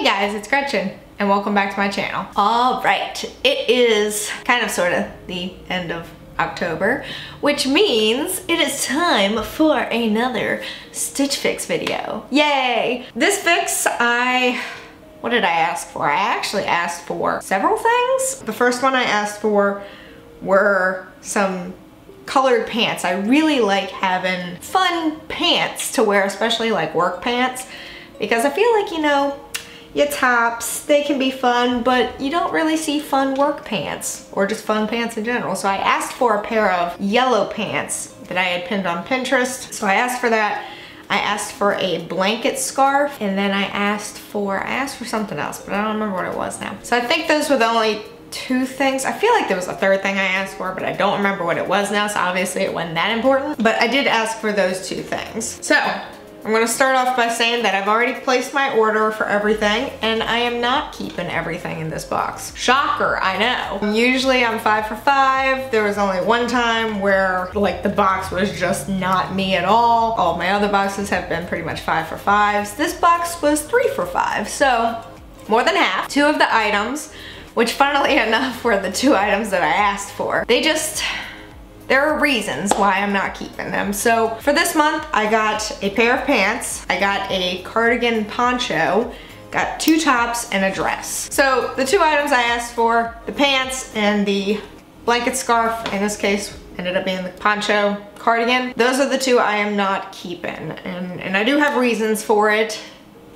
Hey guys, it's Gretchen and welcome back to my channel. All right, it is kind of sort of the end of October, which means it is time for another Stitch Fix video. Yay! This fix, what did I ask for? I actually asked for several things. The first one I asked for were some colored pants. I really like having fun pants to wear, especially like work pants, because I feel like, you know, your tops, they can be fun, but you don't really see fun work pants or just fun pants in general. So I asked for a pair of yellow pants that I had pinned on Pinterest. So I asked for that. I asked for a blanket scarf, and then I asked for something else, but I don't remember what it was now. So I think those were the only two things. I feel like there was a third thing I asked for, but I don't remember what it was now, so obviously it wasn't that important. But I did ask for those two things. So I'm gonna start off by saying that I've already placed my order for everything, and I am not keeping everything in this box. Shocker, I know. Usually I'm 5 for 5. There was only one time where like the box was just not me at all. All my other boxes have been pretty much 5 for 5s. This box was 3 for 5, so more than half. Two of the items, which funnily enough were the two items that I asked for, there are reasons why I'm not keeping them. So for this month, I got a pair of pants, I got a cardigan poncho, got two tops and a dress. So the two items I asked for, the pants and the blanket scarf, in this case ended up being the poncho cardigan, those are the two I am not keeping. And I do have reasons for it.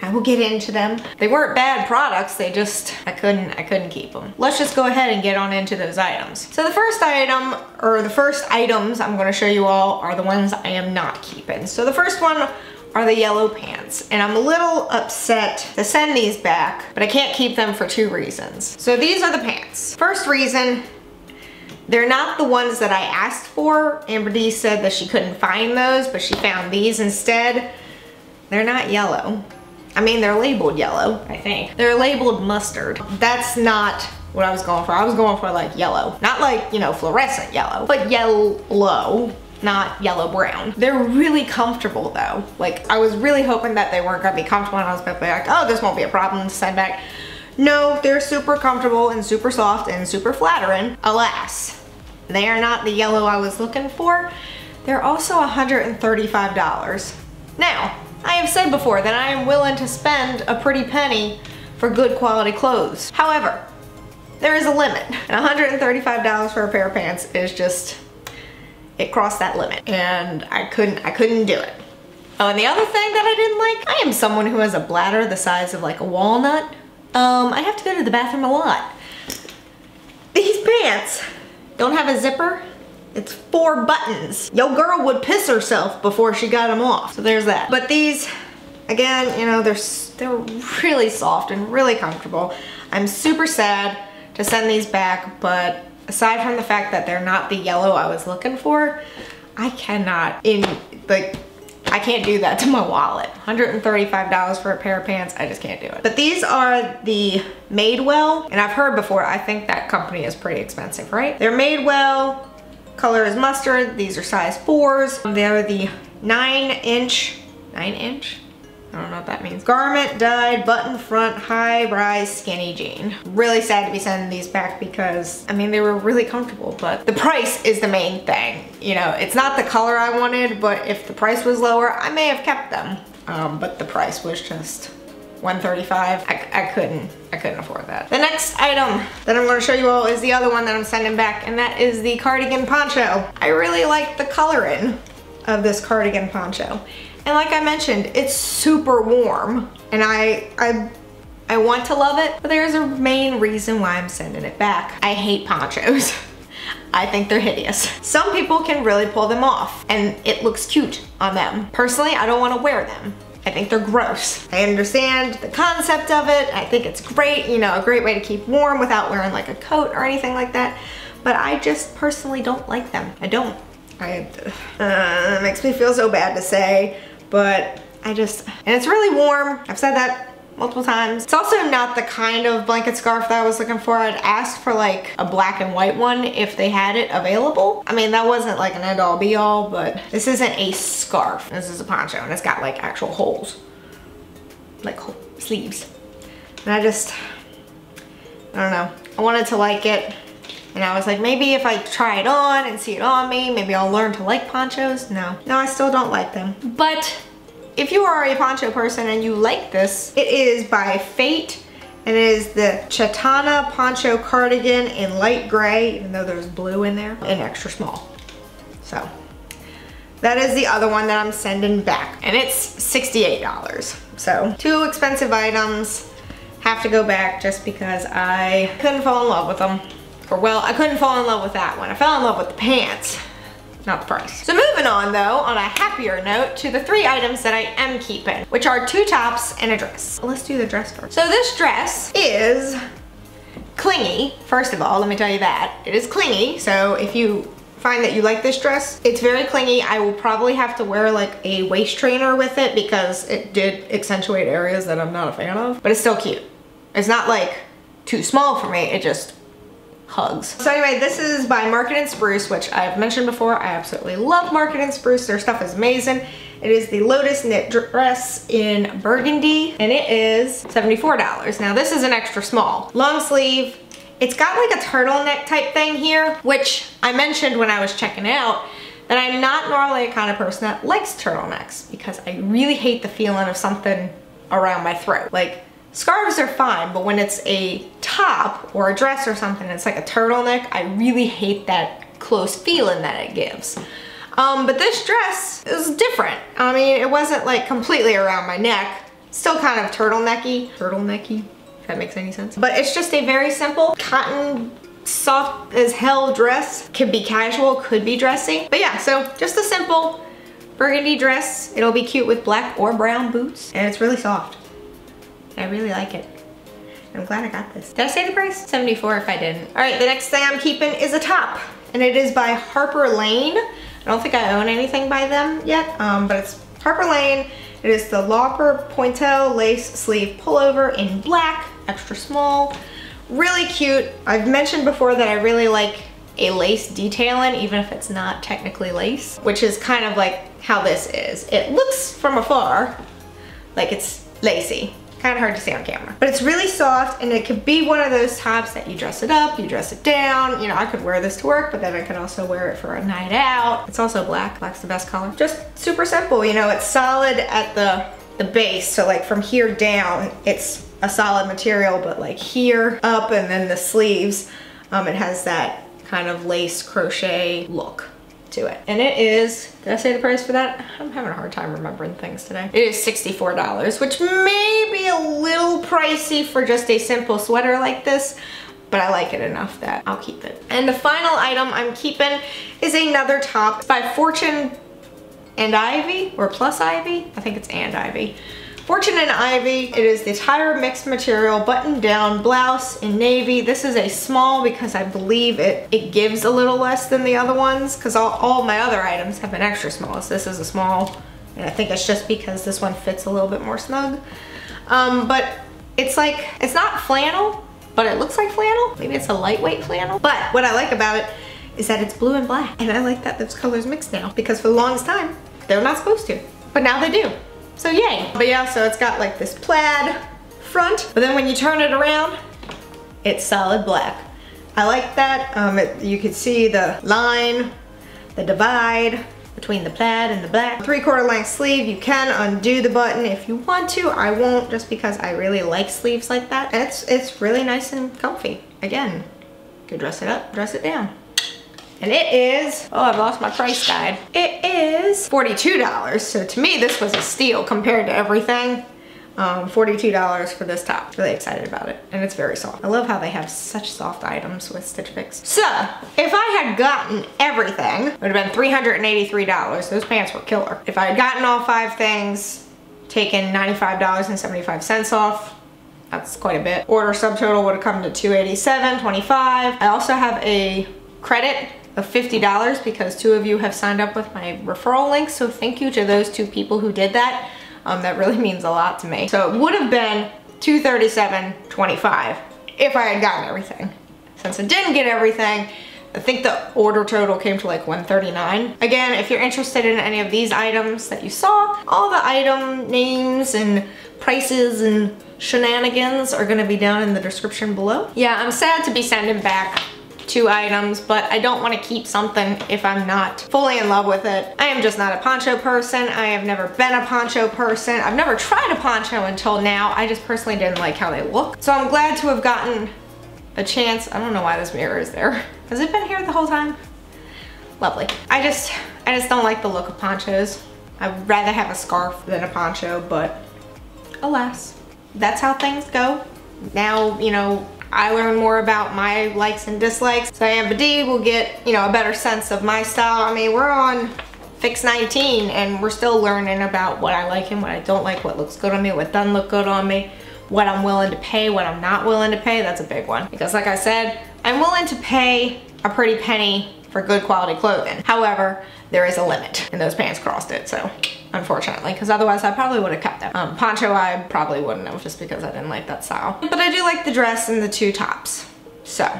I will get into them. They weren't bad products, they just, I couldn't keep them. Let's just go ahead and get on into those items. So the first item, or the first items I'm gonna show you all are the ones I am not keeping. So the first one are the yellow pants, and I'm a little upset to send these back, but I can't keep them for two reasons. So these are the pants. First reason, they're not the ones that I asked for. Amber D said that she couldn't find those, but she found these instead. They're not yellow. I mean, they're labeled yellow, I think. They're labeled mustard. That's not what I was going for. I was going for like yellow. Not like, you know, fluorescent yellow, but yellow, not yellow brown. They're really comfortable though. Like, I was really hoping that they weren't gonna be comfortable, and I was gonna be like, oh, this won't be a problem to send back. No, they're super comfortable and super soft and super flattering. Alas, they are not the yellow I was looking for. They're also $135. Now, I have said before that I am willing to spend a pretty penny for good quality clothes. However, there is a limit. And $135 for a pair of pants is just, it crossed that limit. And I couldn't do it. Oh, and the other thing that I didn't like, I am someone who has a bladder the size of like a walnut. I have to go to the bathroom a lot. These pants don't have a zipper. It's 4 buttons. Yo girl would piss herself before she got them off. So there's that. But these, again, you know, they're really soft and really comfortable. I'm super sad to send these back, but aside from the fact that they're not the yellow I was looking for, I cannot, I can't do that to my wallet. $135 for a pair of pants, I just can't do it. But these are the Madewell, and I've heard before, I think that company is pretty expensive, right? They're Madewell. Color is mustard. These are size 4s. They're the 9-inch? I don't know what that means. Garment dyed button front high rise skinny jean. Really sad to be sending these back because, I mean, they were really comfortable, but the price is the main thing. You know, it's not the color I wanted, but if the price was lower, I may have kept them. But the price was just $135. I couldn't afford that. The next item that I'm going to show you all is the other one that I'm sending back, and that is the cardigan poncho. I really like the coloring of this cardigan poncho. And like I mentioned, it's super warm, and I want to love it, but there's a main reason why I'm sending it back. I hate ponchos. I think they're hideous. Some people can really pull them off, and it looks cute on them. Personally, I don't want to wear them. I think they're gross. I understand the concept of it. I think it's great, you know, a great way to keep warm without wearing like a coat or anything like that. But I just personally don't like them. I don't. It makes me feel so bad to say, but and it's really warm. I've said that multiple times. It's also not the kind of blanket scarf that I was looking for. I'd asked for like a black and white one if they had it available. I mean, that wasn't like an end all be all, but this isn't a scarf. This is a poncho, and it's got like actual holes, like sleeves. And I don't know. I wanted to like it. And I was like, maybe if I try it on and see it on me, maybe I'll learn to like ponchos. No, I still don't like them. But if you are a poncho person and you like this, it is by Fate. And it is the Chetana Poncho Cardigan in light gray, even though there's blue in there, and extra small. So that is the other one that I'm sending back. And it's $68. So 2 expensive items have to go back just because I couldn't fall in love with them. Or well, I couldn't fall in love with that one. I fell in love with the pants, not the price. So moving on though, on a happier note, to the 3 items that I am keeping, which are 2 tops and a dress. Let's do the dress first. So this dress is clingy. First of all, let me tell you that. It is clingy, so if you find that you like this dress, it's very clingy. I will probably have to wear like a waist trainer with it because it did accentuate areas that I'm not a fan of, but it's still cute. It's not like too small for me, it just hugs. So anyway, this is by Market & Spruce, which I've mentioned before. I absolutely love Market & Spruce. Their stuff is amazing. It is the Lotus knit dress in Burgundy, and it is $74. Now this is an extra small. Long sleeve. It's got like a turtleneck type thing here, which I mentioned when I was checking out, that I'm not normally a kind of person that likes turtlenecks because I really hate the feeling of something around my throat. Like, scarves are fine, but when it's a top or a dress or something, it's like a turtleneck, I really hate that close feeling that it gives. But this dress is different. I mean, it wasn't like completely around my neck. Still kind of turtlenecky, if that makes any sense. But it's just a very simple cotton, soft as hell dress. Could be casual, could be dressy. But yeah, so just a simple burgundy dress. It'll be cute with black or brown boots, and it's really soft. I really like it. I'm glad I got this. Did I say the price? $74 if I didn't. All right, the next thing I'm keeping is a top, and it is by Harper Lane. I don't think I own anything by them yet, but it's Harper Lane. It is the Lauper Pointelle lace sleeve pullover in black, extra small, really cute. I've mentioned before that I really like a lace detailing, even if it's not technically lace, which is kind of like how this is. It looks from afar like it's lacy. Kind of hard to see on camera, but it's really soft, and it could be one of those tops that you dress it up, you dress it down. You know, I could wear this to work, but then I could also wear it for a night out. It's also black. Black's the best color. Just super simple. You know, it's solid at the base, so like from here down, it's a solid material, but like here up and then the sleeves, it has that kind of lace crochet look to it. And it is, did I say the price for that? I'm having a hard time remembering things today. It is $64, which may be a little pricey for just a simple sweater like this, but I like it enough that I'll keep it. And the final item I'm keeping is another top by Fortune and Ivy, or Plus Ivy. I think it's and Ivy. Fortune and Ivy. It is the Tyra mixed material button down blouse in navy. This is a small because I believe it gives a little less than the other ones, because all my other items have been extra small. So this is a small, and I think it's just because this one fits a little bit more snug. But it's like, it's not flannel, but it looks like flannel. Maybe it's a lightweight flannel. But what I like about it is that it's blue and black, and I like that those colors mix now, because for the longest time they were not supposed to, but now they do. So yay. But yeah, so it's got like this plaid front, but then when you turn it around, it's solid black. I like that. You could see the line, the divide between the plaid and the black. 3/4 length sleeve. You can undo the button if you want to. I won't, just because I really like sleeves like that. And it's really nice and comfy. Again, you could dress it up, dress it down. And it is, oh, I've lost my price guide. It is $42. So to me, this was a steal compared to everything. $42 for this top. Really excited about it. And it's very soft. I love how they have such soft items with Stitch Fix. So if I had gotten everything, it would have been $383. Those pants were killer. If I had gotten all 5 things, taken $95.75 off, that's quite a bit. Order subtotal would have come to $287.25. I also have a credit of $50 because 2 of you have signed up with my referral link. So thank you to those 2 people who did that. That really means a lot to me. So it would have been $237.25 if I had gotten everything. Since I didn't get everything, I think the order total came to like $139. Again, if you're interested in any of these items that you saw, all the item names and prices and shenanigans are gonna be down in the description below. Yeah, I'm sad to be sending back 2 items, but I don't want to keep something if I'm not fully in love with it. I am just not a poncho person. I have never been a poncho person. I've never tried a poncho until now. I just personally didn't like how they look. So I'm glad to have gotten a chance. I don't know why this mirror is there. Has it been here the whole time? Lovely. I just don't like the look of ponchos. I'd rather have a scarf than a poncho, but alas, that's how things go. Now, you know, I learn more about my likes and dislikes. So D will get, you know, a better sense of my style. I mean, we're on Fix 19 and we're still learning about what I like and what I don't like, what looks good on me, what doesn't look good on me, what I'm willing to pay, what I'm not willing to pay. That's a big one. Because like I said, I'm willing to pay a pretty penny for good quality clothing. However, there is a limit, and those pants crossed it, so unfortunately, because otherwise I probably would have kept them. Poncho I probably wouldn't have, just because I didn't like that style. But I do like the dress and the 2 tops. So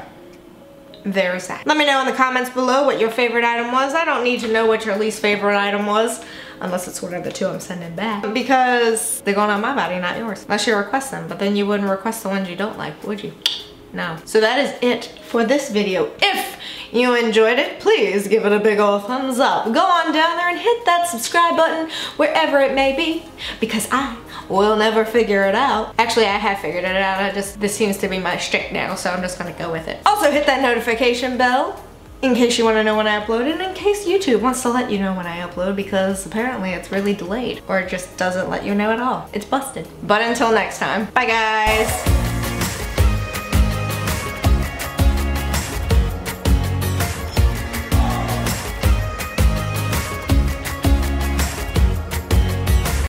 there's that. Let me know in the comments below what your favorite item was. I don't need to know what your least favorite item was, unless it's one of the 2 I'm sending back, because they're going on my body, not yours. Unless you request them, but then you wouldn't request the ones you don't like, would you? No. So that is it for this video. If you enjoyed it, please give it a big ol' thumbs up. Go on down there and hit that subscribe button wherever it may be, because I will never figure it out. Actually, I have figured it out. This seems to be my shtick now, so I'm just gonna go with it. Also hit that notification bell in case you want to know when I upload, and in case YouTube wants to let you know when I upload, because apparently it's really delayed, or it just doesn't let you know at all. It's busted. But until next time, bye guys.